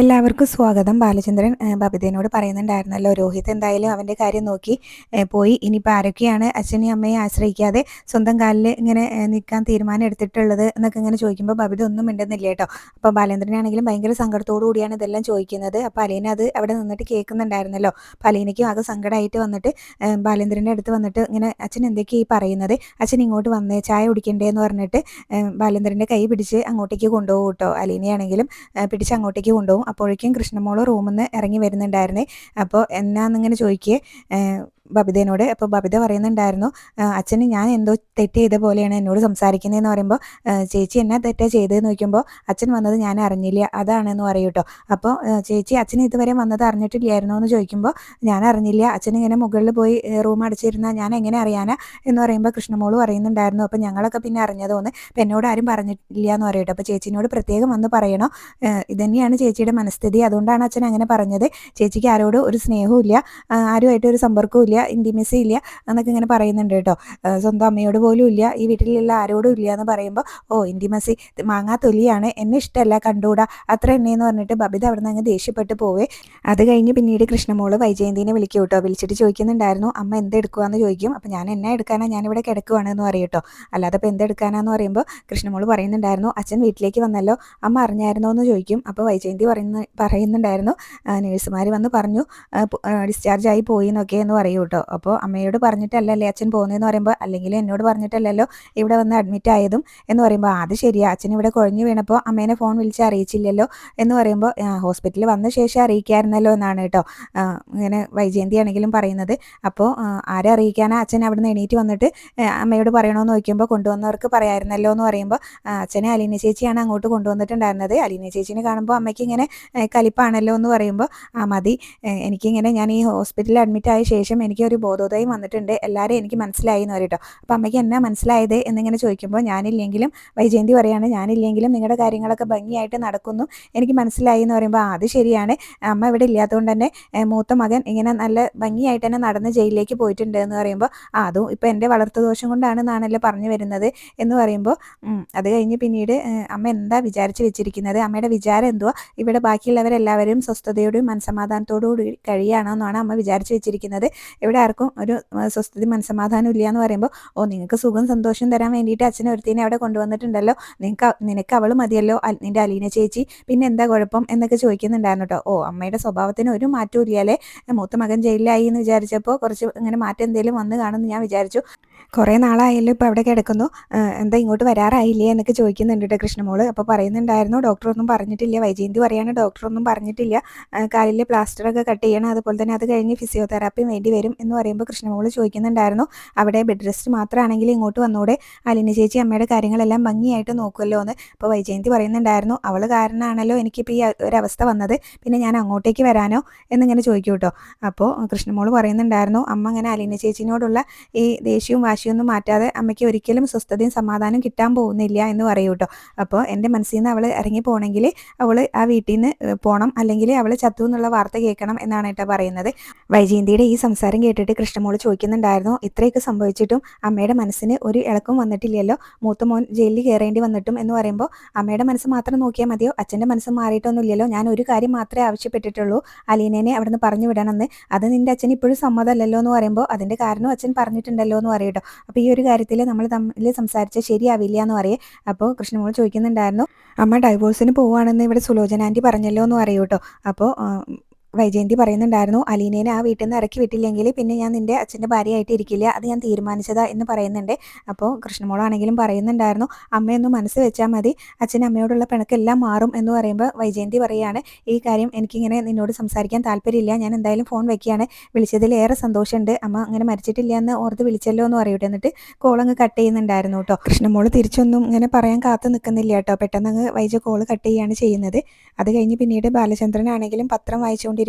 എല്ലാവർക്കും സ്വാഗതം. ബാലചന്ദ്രൻ ബബിതയോട് പറയുന്നുണ്ടായിരുന്നല്ലോ, രോഹിത് എന്തായാലും അവൻ്റെ കാര്യം നോക്കി പോയി. ഇനിയിപ്പോൾ ആരൊക്കെയാണ് അച്ഛനെയും അമ്മയെ ആശ്രയിക്കാതെ സ്വന്തം കാലിൽ ഇങ്ങനെ നിൽക്കാൻ തീരുമാനം എടുത്തിട്ടുള്ളത് എന്നൊക്കെ ഇങ്ങനെ ചോദിക്കുമ്പോൾ ബബിത ഒന്നും മിണ്ടുന്നില്ല കേട്ടോ. അപ്പോൾ ബാലേന്ദ്രനാണെങ്കിലും ഭയങ്കര സങ്കടത്തോടു കൂടിയാണ് ഇതെല്ലാം ചോദിക്കുന്നത്. അപ്പോൾ അലീന അത് അവിടെ നിന്നിട്ട് കേൾക്കുന്നുണ്ടായിരുന്നല്ലോ. അപ്പോൾ അലീനയ്ക്കും ആകെ സങ്കടമായിട്ട് വന്നിട്ട് ബാലേന്ദ്രൻ്റെ അടുത്ത് വന്നിട്ട് ഇങ്ങനെ, അച്ഛൻ എന്തൊക്കെയാണ് ഈ പറയുന്നത്, അച്ഛൻ ഇങ്ങോട്ട് വന്നേ, ചായ കുടിക്കണ്ടേന്ന് പറഞ്ഞിട്ട് ബാലേന്ദ്രൻ്റെ കൈ പിടിച്ച് അങ്ങോട്ടേക്ക് കൊണ്ടുപോകും കേട്ടോ. അലീനയാണെങ്കിലും പിടിച്ച് അങ്ങോട്ടേക്ക് കൊണ്ടുപോകും. അപ്പോഴേക്കും കൃഷ്ണമോള് റൂമിൽ നിന്ന് ഇറങ്ങി വരുന്നുണ്ടായിരുന്നേ. അപ്പോൾ എന്നാന്നിങ്ങനെ ചോദിക്കേ ബബിതേനോട്. അപ്പോൾ ബബിത പറയുന്നുണ്ടായിരുന്നു, അച്ഛന് ഞാൻ എന്തോ തെറ്റ് ചെയ്ത പോലെയാണ് എന്നോട് സംസാരിക്കുന്നതെന്ന് പറയുമ്പോൾ, ചേച്ചി എന്നാ തെറ്റാ ചെയ്തതെന്ന് ചോദിക്കുമ്പോൾ, അച്ഛൻ വന്നത് ഞാൻ അറിഞ്ഞില്ല, അതാണെന്ന് പറയും കേട്ടോ. അപ്പോൾ ചേച്ചി അച്ഛൻ ഇതുവരെ വന്നത് അറിഞ്ഞിട്ടില്ലായിരുന്നോ എന്ന് ചോദിക്കുമ്പോൾ, ഞാൻ അറിഞ്ഞില്ല, അച്ഛൻ ഇങ്ങനെ മുകളിൽ പോയി റൂം അടച്ചിരുന്നാൽ ഞാൻ എങ്ങനെ അറിയാനാ എന്ന് പറയുമ്പോൾ കൃഷ്ണമോള് പറയുന്നുണ്ടായിരുന്നു, അപ്പോൾ ഞങ്ങളൊക്കെ പിന്നെ അറിഞ്ഞതോന്ന്, അപ്പം എന്നോട് ആരും പറഞ്ഞിട്ടില്ല എന്ന് പറയട്ടോ. അപ്പോൾ ചേച്ചിനോട് പ്രത്യേകം വന്ന് പറയണോ, ഇതന്നെയാണ് ചേച്ചിയുടെ മനസ്ഥിതി, അതുകൊണ്ടാണ് അച്ഛൻ അങ്ങനെ പറഞ്ഞത്, ചേച്ചിക്ക് ആരോടും ഒരു സ്നേഹവും ഇല്ല, ആരുമായിട്ട് ഒരു സമ്പർക്കവും ഇല്ല, ഇൻറ്റിമസി ഇല്ല എന്നൊക്കെ ഇങ്ങനെ പറയുന്നുണ്ട് കേട്ടോ. സ്വന്തം അമ്മയോട് പോലും ഇല്ല, ഈ വീട്ടിലുള്ള ആരോടും ഇല്ല എന്ന് പറയുമ്പോൾ, ഓ ഇൻറ്റിമസി മാങ്ങാ തൊലിയാണ്, എന്നെ ഇഷ്ടമല്ല, കണ്ടുകൂടാ, അത്ര എണ്ണയെന്ന് പറഞ്ഞിട്ട് ബബിത അവിടെ നിന്ന് അങ്ങ് ദേഷ്യപ്പെട്ട് പോവേ. അത് കഴിഞ്ഞ് പിന്നീട് കൃഷ്ണമോള് വൈജയന്തിനെ വിളിക്കും കേട്ടോ. വിളിച്ചിട്ട് ചോദിക്കുന്നുണ്ടായിരുന്നു, അമ്മ എന്തെടുക്കുവാന്ന് ചോദിക്കും. അപ്പം ഞാൻ എന്നാ എടുക്കാനാ, ഞാനിവിടെ കിടക്കുവാണെന്ന് പറയും കേട്ടോ. അല്ലാതെ ഇപ്പോൾ എന്തെടുക്കാനാന്ന് പറയുമ്പോൾ കൃഷ്ണമോള് പറയുന്നുണ്ടായിരുന്നു, അച്ഛൻ വീട്ടിലേക്ക് വന്നല്ലോ, അമ്മ അറിഞ്ഞായിരുന്നോ എന്ന് ചോദിക്കും. അപ്പോൾ വൈജയന്തി പറയുന്നുണ്ടായിരുന്നു, നേഴ്സുമാർ വന്ന് പറഞ്ഞു ഡിസ്ചാർജ് ആയി പോയി എന്നൊക്കെ എന്ന് പറയൂ കേട്ടോ. അപ്പോൾ അമ്മയോട് പറഞ്ഞിട്ടല്ലല്ലേ അച്ഛൻ പോകുന്നതെന്ന് പറയുമ്പോൾ, അല്ലെങ്കിൽ എന്നോട് പറഞ്ഞിട്ടല്ലല്ലോ ഇവിടെ വന്ന് അഡ്മിറ്റ് ആയതും എന്ന് പറയുമ്പോൾ, അത് ശരിയാ, അച്ഛൻ ഇവിടെ കുഴഞ്ഞു വീണപ്പോൾ അമ്മേനെ ഫോൺ വിളിച്ച് അറിയിച്ചില്ലല്ലോ എന്ന് പറയുമ്പോൾ, ഹോസ്പിറ്റലിൽ വന്ന ശേഷം അറിയിക്കാമായിരുന്നല്ലോ എന്നാണ് കേട്ടോ ഇങ്ങനെ വൈജയന്തി ആണെങ്കിലും പറയുന്നത്. അപ്പോൾ ആരെ അറിയിക്കാനാ, അച്ഛൻ അവിടെ നിന്ന് എണീറ്റ് വന്നിട്ട് അമ്മയോട് പറയണമെന്ന് ചോദിക്കുമ്പോൾ, കൊണ്ടുവന്നവർക്ക് പറയാമായിരുന്നല്ലോ എന്ന് പറയുമ്പോൾ, അച്ഛനെ അലീന ചേച്ചിയാണ് അങ്ങോട്ട് കൊണ്ടുവന്നിട്ടുണ്ടായിരുന്നത്, അലീന ചേച്ചിനെ കാണുമ്പോൾ അമ്മയ്ക്ക് ഇങ്ങനെ കലിപ്പാണല്ലോ എന്ന് പറയുമ്പോൾ, മതി, എനിക്കിങ്ങനെ ഞാൻ ഈ ഹോസ്പിറ്റലിൽ അഡ്മിറ്റ് ആയ ശേഷം എനിക്കൊരു ബോധോദയം വന്നിട്ടുണ്ട്, എല്ലാവരും എനിക്ക് മനസ്സിലായി എന്ന് പറയും കേട്ടോ. അപ്പോൾ അമ്മയ്ക്ക് എന്നാ മനസ്സിലായത് എന്നിങ്ങനെ ചോദിക്കുമ്പോൾ, ഞാനില്ലെങ്കിലും വൈജയന്തി പറയാണ്, ഞാനില്ലെങ്കിലും നിങ്ങളുടെ കാര്യങ്ങളൊക്കെ ഭംഗിയായിട്ട് നടക്കുന്നു, എനിക്ക് മനസ്സിലായി എന്ന് പറയുമ്പോൾ, അത് ശരിയാണ്, അമ്മ ഇവിടെ ഇല്ലാത്തതുകൊണ്ട് തന്നെ മൂത്ത മകൻ ഇങ്ങനെ നല്ല ഭംഗിയായിട്ട് തന്നെ നടന്ന് ജയിലിലേക്ക് പോയിട്ടുണ്ട് എന്ന് പറയുമ്പോൾ, അതും ഇപ്പോൾ എൻ്റെ വളർത്തു ദോഷം കൊണ്ടാണെന്നാണല്ലോ പറഞ്ഞു വരുന്നത് എന്ന് പറയുമ്പോൾ, അത് കഴിഞ്ഞ് പിന്നീട് അമ്മ എന്താ വിചാരിച്ച് വെച്ചിരിക്കുന്നത്, അമ്മയുടെ വിചാരം എന്തുവാ, ഇവിടെ ബാക്കിയുള്ളവരെല്ലാവരും സ്വസ്ഥതയോടും മനസ്സമാധാനത്തോടുകൂടി കഴിയുകയാണെന്നാണ് അമ്മ വിചാരിച്ച് വെച്ചിരിക്കുന്നത്, ഇവിടെ ആർക്കും ഒരു സ്വസ്ഥതയും മനസ്സമാധാനവും ഇല്ല എന്ന് പറയുമ്പോൾ, ഓ നിങ്ങൾക്ക് സുഖം സന്തോഷം തരാൻ വേണ്ടിയിട്ട് അച്ഛനെ ഒരുത്തിനെ അവിടെ കൊണ്ടുവന്നിട്ടുണ്ടല്ലോ, നിനക്ക് അവൾ മതിയല്ലോ, നിൻ്റെ അലീന ചേച്ചി, പിന്നെ എന്താ കുഴപ്പം എന്നൊക്കെ ചോദിക്കുന്നുണ്ടായിരുന്നു കേട്ടോ. ഓ അമ്മയുടെ സ്വഭാവത്തിന് ഒരു മാറ്റവും ഇല്ലാലേ, മൂത്ത മകൻ ജയിലിലായി എന്ന് വിചാരിച്ചപ്പോൾ കുറച്ച് ഇങ്ങനെ മാറ്റം എന്തെങ്കിലും വന്ന് കാണുമെന്ന് ഞാൻ വിചാരിച്ചു, കുറേ നാളായല്ലോ ഇപ്പോൾ അവിടെ കിടക്കുന്നു, എന്താ ഇങ്ങോട്ട് വരാറായില്ലേ എന്നൊക്കെ ചോദിക്കുന്നുണ്ട് കേട്ടോ കൃഷ്ണമോള്. അപ്പോൾ പറയുന്നുണ്ടായിരുന്നു, ഡോക്ടറൊന്നും പറഞ്ഞിട്ടില്ല, വൈജയന്തി പറയാണ് ഡോക്ടറൊന്നും പറഞ്ഞിട്ടില്ല, കാലിൽ പ്ലാസ്റ്ററൊക്കെ കട്ട് ചെയ്യണം, അതുപോലെ തന്നെ അത് കഴിഞ്ഞ് ഫിസിയോതെറാപ്പി വേണ്ടി വരും എന്ന് പറയുമ്പോൾ കൃഷ്ണമോള് ചോദിക്കുന്നുണ്ടായിരുന്നു, അവിടെ ബെഡ് റെസ്റ്റ് മാത്രമാണെങ്കിൽ ഇങ്ങോട്ട് വന്നൂടെ, അലിന ചേച്ചി അമ്മയുടെ കാര്യങ്ങളെല്ലാം ഭംഗിയായിട്ട് നോക്കുമല്ലോ എന്ന്. അപ്പോൾ വൈജയന്തി പറയുന്നുണ്ടായിരുന്നു, അവൾ കാരണമാണല്ലോ എനിക്കിപ്പോൾ ഈ ഒരവസ്ഥ വന്നത്, പിന്നെ ഞാൻ അങ്ങോട്ടേക്ക് വരാനോ എന്നിങ്ങനെ ചോദിക്കും കേട്ടോ. അപ്പോൾ കൃഷ്ണമോള് പറയുന്നുണ്ടായിരുന്നു, അമ്മ അങ്ങനെ അലിന ചേച്ചിനോടുള്ള ഈ ദേഷ്യവും വാശിയൊന്നും മാറ്റാതെ അമ്മയ്ക്ക് ഒരിക്കലും സ്വസ്ഥതയും സമാധാനം കിട്ടാൻ പോകുന്നില്ല എന്ന് പറയൂ കേട്ടോ. അപ്പോൾ എൻ്റെ മനസ്സിൽ നിന്ന് അവൾ ഇറങ്ങി പോകണമെങ്കിൽ അവൾ ആ വീട്ടിൽ നിന്ന് പോകണം, അല്ലെങ്കിൽ അവൾ ചത്തു എന്നുള്ള വാർത്ത കേൾക്കണം എന്നാണ് കേട്ടോ പറയുന്നത്. വൈജയന്തിയുടെ ഈ സംസാരം കേട്ടിട്ട് കൃഷ്ണമോള് ചോദിക്കുന്നുണ്ടായിരുന്നു, ഇത്രയൊക്കെ സംഭവിച്ചിട്ടും അമ്മയുടെ മനസ്സിന് ഒരു ഇളക്കം വന്നിട്ടില്ലല്ലോ, മൂത്ത മോൻ ജയിലിൽ കയറേണ്ടി വന്നിട്ടും എന്ന് പറയുമ്പോൾ, അമ്മയുടെ മനസ്സ് മാത്രം നോക്കിയാൽ മതിയോ, അച്ഛൻ്റെ മനസ്സ് മാറിയിട്ടൊന്നുമില്ലല്ലോ, ഞാൻ ഒരു കാര്യം മാത്രമേ ആവശ്യപ്പെട്ടിട്ടുള്ളൂ, അലീനേനെ അവിടെ നിന്ന് പറഞ്ഞു വിടണമെന്ന്, അത് നിൻ്റെ അച്ഛൻ ഇപ്പോഴും സമ്മതമല്ലല്ലോ എന്ന് പറയുമ്പോൾ, അതിൻ്റെ കാരണം അച്ഛൻ പറഞ്ഞിട്ടുണ്ടല്ലോ എന്ന് പറയും കേട്ടോ. അപ്പോൾ ഈ ഒരു കാര്യത്തിൽ നമ്മൾ തമ്മിൽ സംസാരിച്ചാൽ ശരിയാവില്ല എന്ന് പറയേ. അപ്പോൾ കൃഷ്ണമോൾ ചോദിക്കുന്നുണ്ടായിരുന്നു, അമ്മ ഡൈവോഴ്സിന് പോവുകയാണെന്ന് ഇവിടെ സുലോചന ആൻറ്റി പറഞ്ഞല്ലോ എന്ന് പറയൂ കേട്ടോ. അപ്പോൾ വൈജയന്തി പറയുന്നുണ്ടായിരുന്നു, അലീനേനെ ആ വീട്ടിൽ നിന്ന് ഇറക്കി വിട്ടില്ലെങ്കിൽ പിന്നെ ഞാൻ നിൻ്റെ അച്ഛൻ്റെ ഭാര്യയായിട്ട് ഇരിക്കില്ല, അത് ഞാൻ തീരുമാനിച്ചതാ എന്ന് പറയുന്നുണ്ട്. അപ്പോൾ കൃഷ്ണമോളാണെങ്കിലും പറയുന്നുണ്ടായിരുന്നു, അമ്മയൊന്നും മനസ്സ് വെച്ചാൽ മതി, അച്ഛൻ അമ്മയോടുള്ള പിണക്കെല്ലാം മാറും എന്ന് പറയുമ്പോൾ വൈജയന്തി പറയുകയാണ്, ഈ കാര്യം എനിക്കിങ്ങനെ നിന്നോട് സംസാരിക്കാൻ താല്പര്യമില്ല, ഞാൻ എന്തായാലും ഫോൺ വയ്ക്കുകയാണ്, വിളിച്ചതിൽ ഏറെ സന്തോഷമുണ്ട്, അമ്മ അങ്ങനെ മരിച്ചിട്ടില്ല എന്ന് ഓർത്ത് വിളിച്ചല്ലോ എന്ന് പറയട്ടെ. എന്നിട്ട് കോളങ്ങ് കട്ട് ചെയ്യുന്നുണ്ടായിരുന്നു കേട്ടോ. കൃഷ്ണമോള് തിരിച്ചൊന്നും ഇങ്ങനെ പറയാൻ കാത്തു നിൽക്കുന്നില്ല കേട്ടോ, പെട്ടെന്ന് അങ്ങ് വൈജ കോള് കട്ട് ചെയ്യുകയാണ് ചെയ്യുന്നത്. അത് കഴിഞ്ഞ് പിന്നീട് ബാലചന്ദ്രനാണെങ്കിലും പത്രം വായിച്ചുകൊണ്ടിരിക്കുകയായിരുന്നു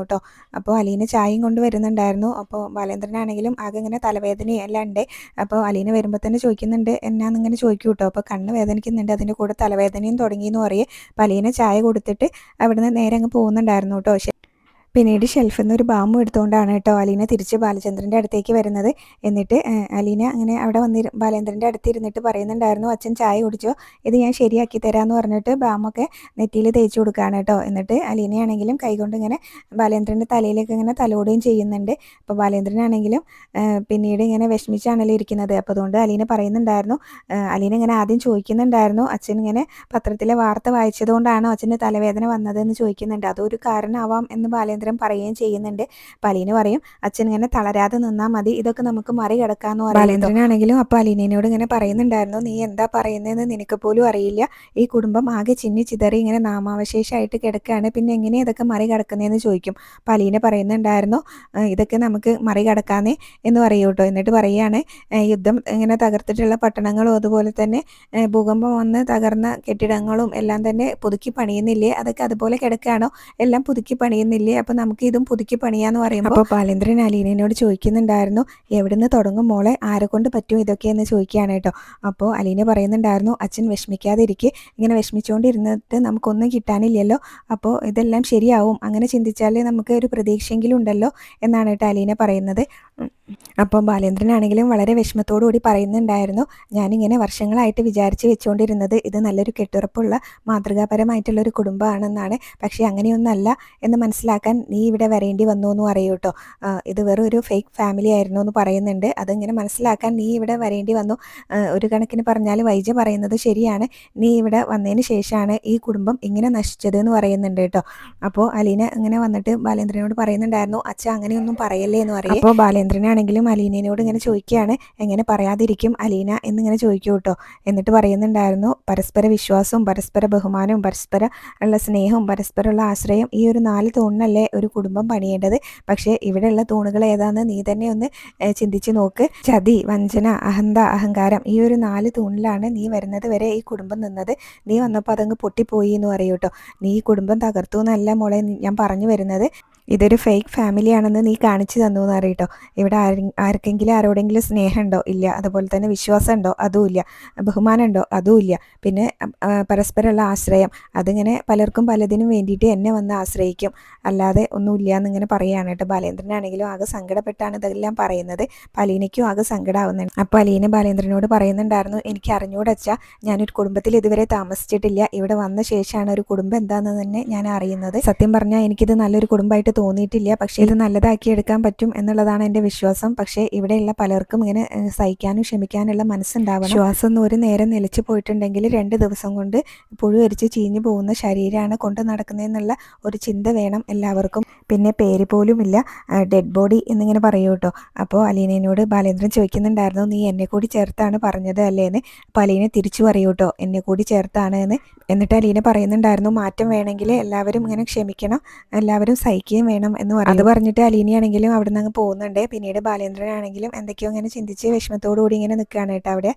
കേട്ടോ. അപ്പോൾ അലീന ചായയും കൊണ്ട് വരുന്നുണ്ടായിരുന്നു. അപ്പോൾ ബാലേന്ദ്രനാണെങ്കിലും ആകെ ഇങ്ങനെ തലവേദനയും എല്ലാം ഉണ്ട്. അപ്പോൾ അലീന വരുമ്പോൾ തന്നെ ചോദിക്കുന്നുണ്ട്, എന്നാന്നിങ്ങനെ ചോദിക്കും കേട്ടോ. അപ്പോൾ കണ്ണ് വേദനിക്കുന്നുണ്ട്, അതിൻ്റെ കൂടെ തലവേദനയും തുടങ്ങിയെന്ന് പറയേ. അപ്പോൾ അലീന ചായ കൊടുത്തിട്ട് അവിടുന്ന് നേരെ അങ്ങ് പോകുന്നുണ്ടായിരുന്നു കേട്ടോ. പിന്നീട് ഷെൽഫിൽ നിന്ന് ഒരു ബാമ്പു എടുത്തുകൊണ്ടാണ് കേട്ടോ അലീന തിരിച്ച് ബാലചന്ദ്രൻ്റെ അടുത്തേക്ക് വരുന്നത്. എന്നിട്ട് അലീന അങ്ങനെ അവിടെ ബാലേന്ദ്രൻ്റെ അടുത്തിരുന്നിട്ട് പറയുന്നുണ്ടായിരുന്നു, അച്ഛൻ ചായ കുടിച്ചോ, ഇത് ഞാൻ ശരിയാക്കി തരാമെന്ന് പറഞ്ഞിട്ട് ബാമൊക്കെ നെറ്റിയിൽ തേച്ച് കൊടുക്കുകയാണ് കേട്ടോ. എന്നിട്ട് അലീനയാണെങ്കിലും കൈകൊണ്ട് ഇങ്ങനെ ബാലേന്ദ്രൻ്റെ തലയിലേക്ക് ഇങ്ങനെ തലോടുകയും ചെയ്യുന്നുണ്ട്. അപ്പോൾ ബാലേന്ദ്രനാണെങ്കിലും പിന്നീട് ഇങ്ങനെ വിഷമിച്ചാണല്ലോ ഇരിക്കുന്നത്. അപ്പോൾ അതുകൊണ്ട് അലീന പറയുന്നുണ്ടായിരുന്നു, അലീന ഇങ്ങനെ ആദ്യം ചോദിക്കുന്നുണ്ടായിരുന്നു, അച്ഛൻ ഇങ്ങനെ പത്രത്തിലെ വാർത്ത വായിച്ചതുകൊണ്ടാണോ അച്ഛന് തലവേദന വന്നതെന്ന് ചോദിക്കുന്നുണ്ട്. അതൊരു കാരണമാവാം എന്ന് ബാലേന്ദ്രൻ പറയുകയും ചെയ്യുന്നുണ്ട്. അപ്പോൾ അലീന പറയും, അച്ഛൻ ഇങ്ങനെ തളരാതെ നിന്നാൽ മതി, ഇതൊക്കെ നമുക്ക് മറികടക്കാമെന്ന് പറയും. ബാലേന്ദ്രനാണെങ്കിലും അപ്പോൾ അലീനയോട് ഇങ്ങനെ പറയുന്നുണ്ടായിരുന്നു, നീ എന്താ പറയുന്നതെന്ന് നിനക്ക് പോലും അറിയില്ല, ഈ കുടുംബം ആകെ ചിന്നി ചിതറി ഇങ്ങനെ നാമാവശേഷമായിട്ട് കിടക്കുകയാണ്, പിന്നെ എങ്ങനെ ഇതൊക്കെ മറികടക്കുന്നതെന്ന് ചോദിക്കും. അപ്പോൾ അലീന പറയുന്നുണ്ടായിരുന്നു, ഇതൊക്കെ നമുക്ക് മറികടക്കാന്നേ എന്ന് പറയൂ കേട്ടോ. എന്നിട്ട് പറയുകയാണ്, യുദ്ധം ഇങ്ങനെ തകർത്തിട്ടുള്ള പട്ടണങ്ങളും അതുപോലെ തന്നെ ഭൂകമ്പം വന്ന് തകർന്ന കെട്ടിടങ്ങളും എല്ലാം തന്നെ പുതുക്കി പണിയുന്നില്ലേ, അതൊക്കെ അതുപോലെ കിടക്കുകയാണോ, എല്ലാം പുതുക്കി പണിയുന്നില്ലേ, അപ്പോൾ നമുക്ക് ഇതും പുതുക്കി പണിയാന്ന് പറയുമ്പോൾ അപ്പോൾ ബാലേന്ദ്രൻ അലീനയോട് ചോദിക്കുന്നുണ്ടായിരുന്നു, എവിടുന്ന് തുടങ്ങും മോളെ, ആരെ കൊണ്ട് പറ്റും ഇതൊക്കെയെന്ന് ചോദിക്കുകയാണ് കേട്ടോ. അപ്പോൾ അലീന പറയുന്നുണ്ടായിരുന്നു, അച്ഛൻ വിഷമിക്കാതിരിക്കെ, ഇങ്ങനെ വിഷമിച്ചുകൊണ്ടിരുന്നിട്ട് നമുക്കൊന്നും കിട്ടാനില്ലല്ലോ, അപ്പോൾ ഇതെല്ലാം ശരിയാവും, അങ്ങനെ ചിന്തിച്ചാൽ നമുക്ക് ഒരു പ്രതീക്ഷയെങ്കിലും ഉണ്ടല്ലോ എന്നാണ് കേട്ടോ അലീന പറയുന്നത്. അപ്പം ബാലേന്ദ്രനാണെങ്കിലും വളരെ വിഷമത്തോടു കൂടി പറയുന്നുണ്ടായിരുന്നു, ഞാനിങ്ങനെ വർഷങ്ങളായിട്ട് വിചാരിച്ച് വെച്ചുകൊണ്ടിരുന്നത് ഇത് നല്ലൊരു കെട്ടുറപ്പുള്ള മാതൃകാപരമായിട്ടുള്ളൊരു കുടുംബമാണെന്നാണ്, പക്ഷേ അങ്ങനെയൊന്നല്ല എന്ന് മനസ്സിലാക്കാൻ നീ ഇവിടെ വരേണ്ടി വന്നു എന്ന് പറയൂ കേട്ടോ. ഇത് വെറും ഒരു ഫേക്ക് ഫാമിലി ആയിരുന്നു എന്ന് പറയുന്നുണ്ട്. അതിങ്ങനെ മനസ്സിലാക്കാൻ നീ ഇവിടെ വരേണ്ടി വന്നു. ഒരു കണക്കിന് പറഞ്ഞാൽ വൈജ പറയുന്നത് ശരിയാണ്, നീ ഇവിടെ വന്നതിന് ശേഷമാണ് ഈ കുടുംബം ഇങ്ങനെ നശിച്ചത് എന്ന് പറയുന്നുണ്ട് കേട്ടോ. അപ്പോൾ അലീന ഇങ്ങനെ വന്നിട്ട് ബാലേന്ദ്രനോട് പറയുന്നുണ്ടായിരുന്നു, അച്ഛ അങ്ങനെയൊന്നും പറയല്ലേ എന്ന് പറയും. അപ്പോൾ ബാലേന്ദ്രനാണെങ്കിലും അലീനയോട് ഇങ്ങനെ ചോദിക്കുകയാണ്, എങ്ങനെ പറയാതിരിക്കും അലീന എന്നിങ്ങനെ ചോദിക്കൂ കേട്ടോ. എന്നിട്ട് പറയുന്നുണ്ടായിരുന്നു, പരസ്പര വിശ്വാസവും പരസ്പര ബഹുമാനവും പരസ്പര ഉള്ള സ്നേഹവും പരസ്പരമുള്ള ആശ്രയം, ഈ ഒരു 4 തൂണിനല്ലേ ഒരു കുടുംബം പണിയേണ്ടത്, പക്ഷേ ഇവിടെയുള്ള തൂണുകൾ ഏതാണെന്ന് നീ തന്നെ ഒന്ന് ചിന്തിച്ച് നോക്ക്. ചതി, വഞ്ചന, അഹന്ത, അഹങ്കാരം, ഈ ഒരു 4 തൂണിലാണ് നീ വരുന്നത് വരെ ഈ കുടുംബം നിന്നത്. നീ വന്നപ്പോൾ അതങ്ങ് പൊട്ടിപ്പോയി എന്ന് പറയൂ കേട്ടോ. നീ ഈ കുടുംബം തകർത്തു എന്നല്ല മോളെ ഞാൻ പറഞ്ഞു വരുന്നത്, ഇതൊരു ഫേക്ക് ഫാമിലിയാണെന്ന് നീ കാണിച്ചു തന്നു എന്ന് അറിയട്ടോ. ഇവിടെ ആർക്കെങ്കിലും ആരോടെങ്കിലും സ്നേഹമുണ്ടോ? ഇല്ല. അതുപോലെ തന്നെ വിശ്വാസം ഉണ്ടോ? അതുമില്ല. ബഹുമാനം ഉണ്ടോ? അതുമില്ല. പിന്നെ പരസ്പരമുള്ള ആശ്രയം, അതിങ്ങനെ പലർക്കും പലതിനും വേണ്ടിയിട്ട് എന്നെ വന്ന് ആശ്രയിക്കും, അല്ലാതെ ഒന്നുമില്ല എന്നിങ്ങനെ പറയുകയാണ് കേട്ടോ. ബാലേന്ദ്രനാണെങ്കിലും ആകെ സങ്കടപ്പെട്ടാണ് ഇതെല്ലാം പറയുന്നത്. അലീനയ്ക്കും ആകെ സങ്കടമാവുന്നുണ്ട്. അപ്പോൾ അലീന ബാലേന്ദ്രനോട് പറയുന്നുണ്ടായിരുന്നു, എനിക്ക് അറിഞ്ഞൂടച്ച, ഞാനൊരു കുടുംബത്തിൽ ഇതുവരെ താമസിച്ചിട്ടില്ല, ഇവിടെ വന്ന ശേഷമാണ് ഒരു കുടുംബം എന്താണെന്ന് തന്നെ ഞാൻ അറിയുന്നത്. സത്യം പറഞ്ഞാൽ എനിക്കിത് നല്ലൊരു കുടുംബമായിട്ട് തോന്നിയിട്ടില്ല, പക്ഷേ ഇത് നല്ലതാക്കി എടുക്കാൻ പറ്റും എന്നുള്ളതാണ് എൻ്റെ വിശ്വാസം. പക്ഷേ ഇവിടെയുള്ള പലർക്കും ഇങ്ങനെ സഹിക്കാനും ക്ഷമിക്കാനുള്ള മനസ്സുണ്ടാവണം. ശ്വാസം ഒന്നും ഒരു നേരം നിലച്ചു പോയിട്ടുണ്ടെങ്കിൽ 2 ദിവസം കൊണ്ട് പുഴുവരിച്ച് ചീഞ്ഞു പോകുന്ന ശരീരമാണ് കൊണ്ട് നടക്കുന്നതെന്നുള്ള ഒരു ചിന്ത വേണം എല്ലാവർക്കും. പിന്നെ പേര് പോലുമില്ല, ഡെഡ് ബോഡി എന്നിങ്ങനെ പറയൂ കേട്ടോ. അപ്പോൾ അലീനയോട് ബാലേന്ദ്രൻ ചോദിക്കുന്നുണ്ടായിരുന്നു, നീ എന്നെ കൂടി ചേർത്താണ് പറഞ്ഞത് അല്ലേന്ന്. അപ്പോൾ അലീന തിരിച്ചു പറയൂ കേട്ടോ, എന്നെ കൂടി ചേർത്താണ് എന്ന്. എന്നിട്ട് അലീന പറയുന്നുണ്ടായിരുന്നു, മാറ്റം വേണമെങ്കിൽ എല്ലാവരും ഇങ്ങനെ ക്ഷമിക്കണം, എല്ലാവരും സഹിക്കുകയും വേണം എന്ന് പറയും. അത് പറഞ്ഞിട്ട് അലീനയാണെങ്കിലും അവിടെ നിന്ന് അങ്ങ് പോകുന്നുണ്ട്. പിന്നീട് ബാലേന്ദ്രനാണെങ്കിലും എന്തൊക്കെയോ ഇങ്ങനെ ചിന്തിച്ച് വിഷമത്തോടു കൂടി ഇങ്ങനെ നിൽക്കുകയാണ് കേട്ടോ അവിടെ.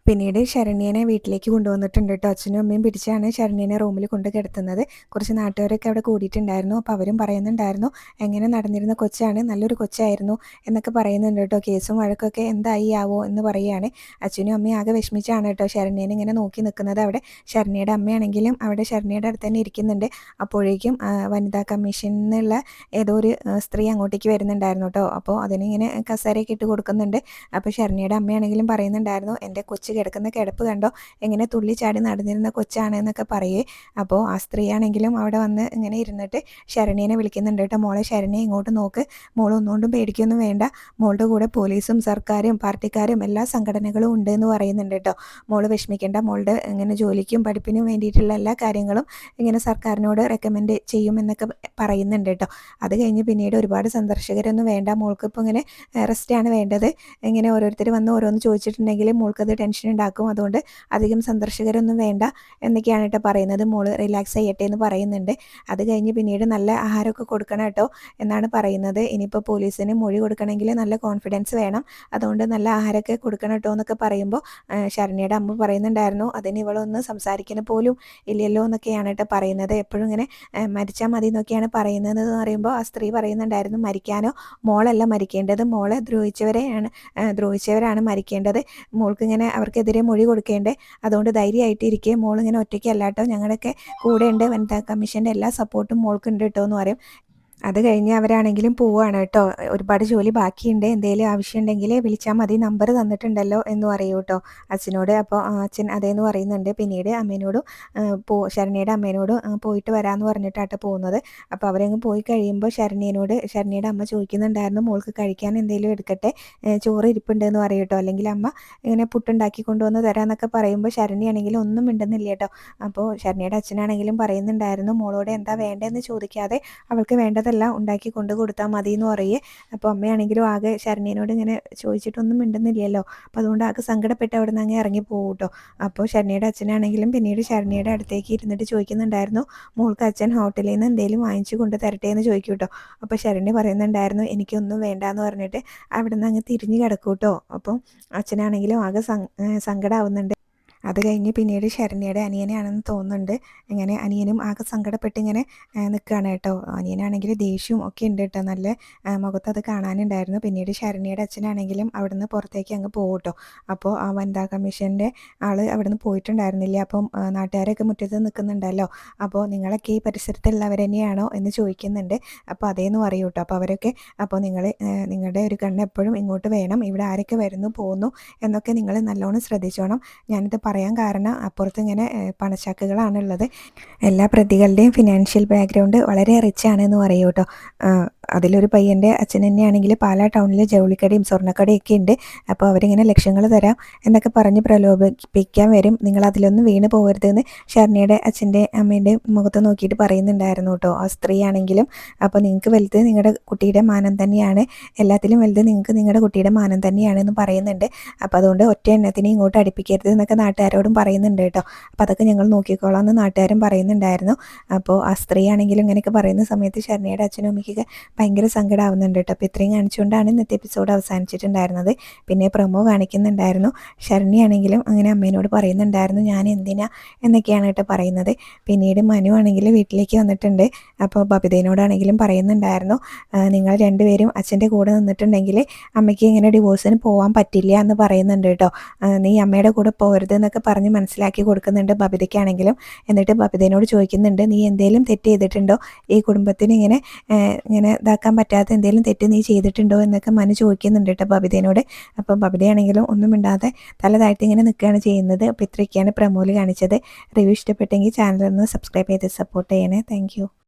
പിന്നീട് ശരണ്യനെ വീട്ടിലേക്ക് കൊണ്ടുവന്നിട്ടുണ്ട് കേട്ടോ. അച്ഛനും അമ്മയും പിടിച്ചാണ് ശരണ്യനെ റൂമിൽ കൊണ്ട് കിടത്തുന്നത്. കുറച്ച് നാട്ടുകാരൊക്കെ അവിടെ കൂടിയിട്ടുണ്ടായിരുന്നു. അപ്പോൾ അവരും പറയുന്നുണ്ടായിരുന്നു, എങ്ങനെ നടന്നിരുന്ന കൊച്ചാണ്, നല്ലൊരു കൊച്ചായിരുന്നു എന്നൊക്കെ പറയുന്നുണ്ട് കേട്ടോ. കേസും വഴക്കൊക്കെ എന്തായി ആവോ എന്ന് പറയുകയാണ്. അച്ഛനും അമ്മയും ആകെ വിഷമിച്ചാണ് കേട്ടോ ശരണ്യനെ ഇങ്ങനെ നോക്കി നിൽക്കുന്നത്. അവിടെ ശരണ്യയുടെ അമ്മയാണെങ്കിലും അവിടെ ശരണ്യയുടെ അടുത്ത് തന്നെ ഇരിക്കുന്നുണ്ട്. അപ്പോഴേക്കും വനിതാ കമ്മീഷനിൽ നിന്നുള്ള ഏതോ ഒരു സ്ത്രീ അങ്ങോട്ടേക്ക് വരുന്നുണ്ടായിരുന്നു കേട്ടോ. അപ്പോൾ അതിനിങ്ങനെ കസേരയൊക്കെ ഇട്ട് കൊടുക്കുന്നുണ്ട്. അപ്പോൾ ശരണ്യയുടെ അമ്മയാണെങ്കിലും പറയുന്നുണ്ടായിരുന്നു, എൻ്റെ കൊച്ചു കിടക്കുന്ന കിടപ്പ് കണ്ടോ, എങ്ങനെ തുള്ളിച്ചാടി നടന്നിരുന്ന കൊച്ചാണ് എന്നൊക്കെ പറയേ. അപ്പോൾ ആ സ്ത്രീയാണെങ്കിലും അവിടെ വന്ന് ഇങ്ങനെ ഇരുന്നിട്ട് ശരണ്യനെ വിളിക്കുന്നുണ്ട് കേട്ടോ. മോളെ ശരണ്യ ഇങ്ങോട്ട് നോക്ക്, മോൾ ഒന്നുകൊണ്ടും പേടിക്കൊന്നും വേണ്ട, മോളുടെ കൂടെ പോലീസും സർക്കാരും പാർട്ടിക്കാരും എല്ലാ സംഘടനകളും ഉണ്ട് എന്ന് പറയുന്നുണ്ട് കേട്ടോ. മോള് വിഷമിക്കേണ്ട, മോളുടെ ഇങ്ങനെ ജോലിക്കും പഠിപ്പിനും വേണ്ടിയിട്ടുള്ള എല്ലാ കാര്യങ്ങളും ഇങ്ങനെ സർക്കാരിനോട് റെക്കമെൻഡ് ചെയ്യുമെന്നൊക്കെ പറയുന്നുണ്ട് കേട്ടോ. അത് കഴിഞ്ഞ് പിന്നീട് ഒരുപാട് സന്ദർശകരൊന്നും വേണ്ട, മോൾക്കിപ്പോൾ ഇങ്ങനെ റെസ്റ്റാണ് വേണ്ടത്, ഇങ്ങനെ ഓരോരുത്തർ വന്ന് ഓരോന്ന് ചോദിച്ചിട്ടുണ്ടെങ്കിൽ മോൾക്കത് ടെൻഷൻ ഉണ്ടാക്കും, അതുകൊണ്ട് അധികം സന്ദർശകരൊന്നും വേണ്ട എന്നൊക്കെയാണ് കേട്ടോ പറയുന്നത്. മോള് റിലാക്സ് ചെയ്യട്ടെ എന്ന് പറയുന്നുണ്ട്. അത് കഴിഞ്ഞ് പിന്നീട് നല്ല ആഹാരമൊക്കെ കൊടുക്കണം കേട്ടോ എന്നാണ് പറയുന്നത്. ഇനിയിപ്പോൾ പോലീസിന് മൊഴി കൊടുക്കണമെങ്കിൽ നല്ല കോൺഫിഡൻസ് വേണം, അതുകൊണ്ട് നല്ല ആഹാരമൊക്കെ കൊടുക്കണം കേട്ടോ എന്നൊക്കെ പറയുമ്പോൾ ശരണ്യയുടെ അമ്മ പറയുന്നുണ്ടായിരുന്നു, അതിന് ഇവളൊന്ന് സംസാരിക്കുന്ന പോലും ഇല്ലല്ലോ എന്നൊക്കെയാണ് കേട്ടോ പറയുന്നത്. എപ്പോഴും ഇങ്ങനെ മരിച്ചാൽ മതി എന്നൊക്കെയാണ് പറയുന്നത് എന്ന് പറയുമ്പോൾ ആ സ്ത്രീ പറയുന്നുണ്ടായിരുന്നു, മരിക്കാനോ, മോളല്ല മരിക്കേണ്ടത്, മോളെ ദ്രോഹിച്ചവരാണ് മരിക്കേണ്ടത്, മോൾക്ക് ഇങ്ങനെ അവർക്ക് ഞങ്ങൾക്കെതിരെ മൊഴി കൊടുക്കേണ്ടേ, അതുകൊണ്ട് ധൈര്യമായിട്ട് ഇരിക്കുക, മോളിങ്ങനെ ഒറ്റയ്ക്കല്ല കേട്ടോ, ഞങ്ങളുടെയൊക്കെ കൂടെ ഉണ്ട്, വനിതാ കമ്മീഷൻ്റെ എല്ലാ സപ്പോർട്ടും മോൾക്കുണ്ട് കേട്ടോ എന്ന് പറയും. അത് കഴിഞ്ഞ് അവരാണെങ്കിലും പോവുകയാണ് കേട്ടോ. ഒരുപാട് ജോലി ബാക്കിയുണ്ട്, എന്തെങ്കിലും ആവശ്യമുണ്ടെങ്കിൽ വിളിച്ചാൽ മതി, നമ്പർ തന്നിട്ടുണ്ടല്ലോ എന്ന് പറയൂ കേട്ടോ അച്ഛനോട്. അപ്പോൾ അച്ഛൻ അതേന്ന് പറയുന്നുണ്ട്. പിന്നീട് അമ്മേനോടും ശരണ്യയുടെ അമ്മേനോടും പോയിട്ട് വരാമെന്ന് പറഞ്ഞിട്ടാട്ടോ പോകുന്നത്. അപ്പോൾ അവരങ്ങ് പോയി കഴിയുമ്പോൾ ശരണ്യയുടെ അമ്മ ചോദിക്കുന്നുണ്ടായിരുന്നു, മോൾക്ക് കഴിക്കാൻ എന്തെങ്കിലും എടുക്കട്ടെ, ചോറ് ഇരിപ്പുണ്ടെന്ന് പറയും കേട്ടോ, അല്ലെങ്കിൽ അമ്മ ഇങ്ങനെ പുട്ടുണ്ടാക്കി കൊണ്ടുവന്ന് തരാമെന്നൊക്കെ പറയുമ്പോൾ ശരണ്യാണെങ്കിലും ഒന്നും മിണ്ടുന്നില്ല കേട്ടോ. അപ്പോൾ ശരണ്യയുടെ അച്ഛനാണെങ്കിലും പറയുന്നുണ്ടായിരുന്നു, മോളോട് എന്താ വേണ്ടതെന്ന് ചോദിക്കാതെ അവൾക്ക് വേണ്ടതെല്ലാം ഉണ്ടാക്കി കൊണ്ട് കൊടുത്താൽ മതി എന്ന് പറയേ. അപ്പോൾ അമ്മയാണെങ്കിലും ആകെ ശരണ്യനോട് ഇങ്ങനെ ചോദിച്ചിട്ടൊന്നും മിണ്ടുന്നില്ലല്ലോ, അപ്പോൾ അതുകൊണ്ട് ആകെ സങ്കടപ്പെട്ട് അവിടെ നിന്ന് അങ്ങ് ഇറങ്ങി പോകും കേട്ടോ. അപ്പോൾ ശരണ്യയുടെ അച്ഛനാണെങ്കിലും പിന്നീട് ശരണ്യയുടെ അടുത്തേക്ക് ഇരുന്നിട്ട് ചോദിക്കുന്നുണ്ടായിരുന്നു, മോൾക്ക് അച്ഛൻ ഹോട്ടലിൽ നിന്ന് എന്തെങ്കിലും വാങ്ങിച്ചു കൊണ്ട് തരട്ടെ എന്ന് ചോദിക്കും കേട്ടോ. അപ്പോൾ ശരണ്യ പറയുന്നുണ്ടായിരുന്നു, എനിക്കൊന്നും വേണ്ടാന്ന് പറഞ്ഞിട്ട് അവിടെ നിന്ന് അങ്ങ് തിരിഞ്ഞ് കിടക്കും കേട്ടോ. അപ്പം അച്ഛനാണെങ്കിലും ആകെ സങ്കടമാവുന്നുണ്ട്. അത് കഴിഞ്ഞ് പിന്നീട് ശരണ്യയുടെ അനിയനെയാണെന്ന് തോന്നുന്നുണ്ട്, ഇങ്ങനെ അനിയനും ആകെ സങ്കടപ്പെട്ട് ഇങ്ങനെ നിൽക്കുകയാണ് കേട്ടോ. അനിയനാണെങ്കിൽ ദേഷ്യവും ഒക്കെ ഉണ്ട് കേട്ടോ, നല്ല മുഖത്ത് അത് കാണാനുണ്ടായിരുന്നു. പിന്നീട് ശരണ്യയുടെ അച്ഛനാണെങ്കിലും അവിടുന്ന് പുറത്തേക്ക് അങ്ങ് പോകും കേട്ടോ. അപ്പോൾ ആ വനിതാ കമ്മീഷൻ്റെ ആൾ അവിടുന്ന് പോയിട്ടുണ്ടായിരുന്നില്ല. അപ്പം നാട്ടുകാരൊക്കെ മുറ്റത്ത് നിൽക്കുന്നുണ്ടല്ലോ, അപ്പോൾ നിങ്ങളൊക്കെ ഈ പരിസരത്തുള്ളവർ തന്നെയാണോ എന്ന് ചോദിക്കുന്നുണ്ട്. അപ്പോൾ അതേന്ന് പറയൂ കേട്ടോ. അപ്പോൾ അവരൊക്കെ, അപ്പോൾ നിങ്ങളുടെ ഒരു കണ്ണ് എപ്പോഴും ഇങ്ങോട്ട് വേണം, ഇവിടെ ആരൊക്കെ വരുന്നു പോകുന്നു എന്നൊക്കെ നിങ്ങൾ നല്ലോണം ശ്രദ്ധിച്ചോണം. ഞാനിത് പറയാൻ കാരണം അപ്പുറത്ത് ഇങ്ങനെ പണച്ചാക്കുകളാണുള്ളത്, എല്ലാ പ്രതികളുടെയും ഫിനാൻഷ്യൽ ബാക്ക്ഗ്രൗണ്ട് വളരെ റിച്ച് ആണെന്ന് പറയൂ കേട്ടോ. അതിലൊരു പയ്യൻ്റെ അച്ഛൻ തന്നെയാണെങ്കിൽ പാലാ ടൗണിൽ ജൗളിക്കടയും സ്വർണ്ണക്കടയൊക്കെ ഉണ്ട്. അപ്പോൾ അവരിങ്ങനെ ലക്ഷങ്ങൾ തരാം എന്നൊക്കെ പറഞ്ഞ് പ്രലോഭിപ്പിക്കാൻ വരും, നിങ്ങൾ അതിലൊന്നും വീണ് പോകരുതെന്ന് ശരണ്യയുടെ അച്ഛൻ്റെ അമ്മേൻ്റെ മുഖത്ത് നോക്കിയിട്ട് പറയുന്നുണ്ടായിരുന്നു കേട്ടോ ആ സ്ത്രീ ആണെങ്കിലും. അപ്പോൾ നിങ്ങൾക്ക് വലുത് നിങ്ങളുടെ കുട്ടിയുടെ മാനം തന്നെയാണ്, എല്ലാത്തിലും വലുത് നിങ്ങൾക്ക് നിങ്ങളുടെ കുട്ടിയുടെ മാനം തന്നെയാണെന്ന് പറയുന്നുണ്ട്. അപ്പോൾ അതുകൊണ്ട് ഒറ്റ എണ്ണത്തിനെ ഇങ്ങോട്ട് അടുപ്പിക്കരുത് എന്നൊക്കെ നാട്ടുകാരോടും പറയുന്നുണ്ട് കേട്ടോ. അപ്പോൾ അതൊക്കെ ഞങ്ങൾ നോക്കിക്കോളാം എന്ന് നാട്ടുകാരും പറയുന്നുണ്ടായിരുന്നു. അപ്പോൾ ആ സ്ത്രീ ആണെങ്കിലും ഇങ്ങനെയൊക്കെ പറയുന്ന സമയത്ത് ശരണ്യയുടെ അച്ഛനും അമ്മയ്ക്കൊക്കെ ഭയങ്കര സങ്കടമാവുന്നുണ്ട് കേട്ടോ. അപ്പോൾ ഇത്രയും കാണിച്ചുകൊണ്ടാണ് ഇന്നത്തെ എപ്പിസോഡ് അവസാനിച്ചിട്ടുണ്ടായിരുന്നത്. പിന്നെ പ്രൊമോ കാണിക്കുന്നുണ്ടായിരുന്നു, ശരണ്യാണെങ്കിലും അങ്ങനെ അമ്മേനോട് പറയുന്നുണ്ടായിരുന്നു, ഞാൻ എന്തിനാ എന്നൊക്കെയാണ് കേട്ടോ പറയുന്നത്. പിന്നീട് മനു ആണെങ്കിൽ വീട്ടിലേക്ക് വന്നിട്ടുണ്ട്. അപ്പോൾ ബബിതയോടാണെങ്കിലും പറയുന്നുണ്ടായിരുന്നു, നിങ്ങൾ രണ്ടുപേരും അച്ഛൻ്റെ കൂടെ നിന്നിട്ടുണ്ടെങ്കിൽ അമ്മയ്ക്ക് ഇങ്ങനെ ഡിവോഴ്സിന് പോകാൻ പറ്റില്ല എന്ന് പറയുന്നുണ്ട് കേട്ടോ. നീ അമ്മയുടെ കൂടെ പോകരുത് എന്നൊക്കെ പറഞ്ഞ് മനസ്സിലാക്കി കൊടുക്കുന്നുണ്ട് ബബിതയ്ക്കാണെങ്കിലും. എന്നിട്ട് ബബിതയോട് ചോദിക്കുന്നുണ്ട്, നീ എന്തെങ്കിലും തെറ്റ് ചെയ്തിട്ടുണ്ടോ, ഈ കുടുംബത്തിന് ഇങ്ങനെ ഇതാക്കാൻ പറ്റാത്ത എന്തെങ്കിലും തെറ്റ് നീ ചെയ്തിട്ടുണ്ടോ എന്നൊക്കെ മനു ചോദിക്കുന്നുണ്ട് കേട്ടോ ബബിതയോട്. അപ്പോൾ ബബിതയാണെങ്കിലും ഒന്നും മിണ്ടാതെ തല താഴ്ത്തി ഇങ്ങനെ നിൽക്കുകയാണ് ചെയ്യുന്നത്. അപ്പോൾ ഇത്രയൊക്കെയാണ് പ്രമോല് കാണിച്ചത്. റിവ്യൂ ഇഷ്ടപ്പെട്ടെങ്കിൽ ചാനലൊന്ന് സബ്സ്ക്രൈബ് ചെയ്ത് സപ്പോർട്ട് ചെയ്യണേ. താങ്ക്